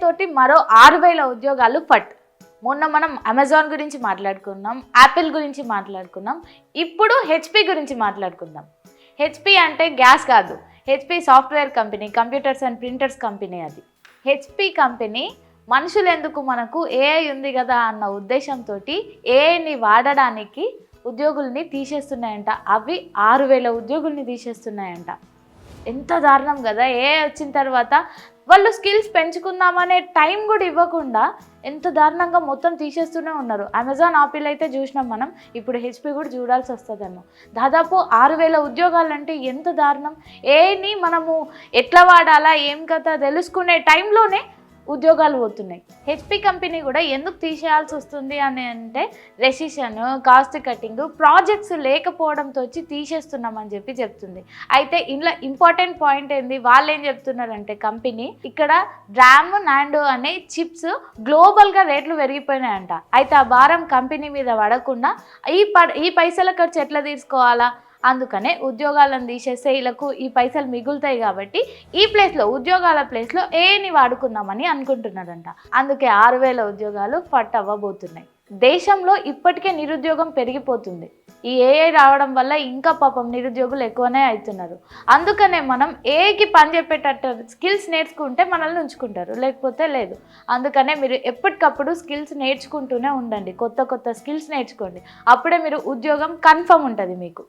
తోటి మరో 6,000 ఉద్యోగాలు ఫట్. మొన్న మనం అమెజాన్ గురించి మాట్లాడుకున్నాం, యాపిల్ గురించి మాట్లాడుకున్నాం, ఇప్పుడు హెచ్పి గురించి మాట్లాడుకుందాం. హెచ్పి అంటే గ్యాస్ కాదు, HP software company, computers and printers company. అది హెచ్పి కంపెనీ మనుషులు ఎందుకు, మనకు ఏఐ ఉంది కదా అన్న ఉద్దేశంతో ఏఐని వాడడానికి ఉద్యోగుల్ని తీసేస్తున్నాయంట. అవి 6,000 ఉద్యోగుల్ని తీసేస్తున్నాయంట. ఎంత దారుణం కదా. ఏఐ వచ్చిన తర్వాత వాళ్ళు స్కిల్స్ పెంచుకుందామనే టైం కూడా ఇవ్వకుండా ఎంత దారుణంగా మొత్తం తీసేస్తూనే ఉన్నారు. అమెజాన్, ఆపిల్ అయితే చూసినాం మనం, ఇప్పుడు హెచ్పి కూడా చూడాల్సి వస్తుందేమో. దాదాపు 6,000 ఉద్యోగాలంటే ఎంత దారుణం. ఏఐని మనము ఎట్లా వాడాలా ఏం కథ తెలుసుకునే టైంలోనే ఉద్యోగాలు పోతున్నాయి. హెచ్పి కంపెనీ కూడా ఎందుకు తీసేయాల్సి వస్తుంది అని అంటే రెసిషన్, కాస్ట్ కటింగ్, ప్రాజెక్ట్స్ లేకపోవడంతో వచ్చి తీసేస్తున్నామని చెప్తుంది. అయితే ఇందులో ఇంపార్టెంట్ పాయింట్ ఏంది, వాళ్ళు ఏం చెప్తున్నారంటే కంపెనీ ఇక్కడ ర్యామ్, నాండో అనే చిప్స్ గ్లోబల్గా రేట్లు పెరిగిపోయినాయంట. అయితే ఆ భారం కంపెనీ మీద పడకుండా ఈ పైసల ఖర్చు ఎట్లా తీసుకోవాలా, అందుకనే ఉద్యోగాలను తీసేస్తే వీళ్ళకు ఈ పైసలు మిగులుతాయి కాబట్టి ఈ ప్లేస్లో, ఉద్యోగాల ప్లేస్లో ఏని వాడుకుందామని అనుకుంటున్నారంట. అందుకే 6,000 ఉద్యోగాలు ఫట్ అవ్వబోతున్నాయి. దేశంలో ఇప్పటికే నిరుద్యోగం పెరిగిపోతుంది. ఈ ఏఐ రావడం వల్ల ఇంకా పాపం నిరుద్యోగులు ఎక్కువనే అవుతున్నారు. అందుకనే మనం ఏఐకి పని చెప్పేటట్టు స్కిల్స్ నేర్చుకుంటే మనల్ని ఉంచుకుంటారు, లేకపోతే లేదు. అందుకనే మీరు ఎప్పటికప్పుడు స్కిల్స్ నేర్చుకుంటూనే ఉండండి. కొత్త స్కిల్స్ నేర్చుకోండి. అప్పుడే మీరు ఉద్యోగం కన్ఫర్మ్ ఉంటుంది మీకు.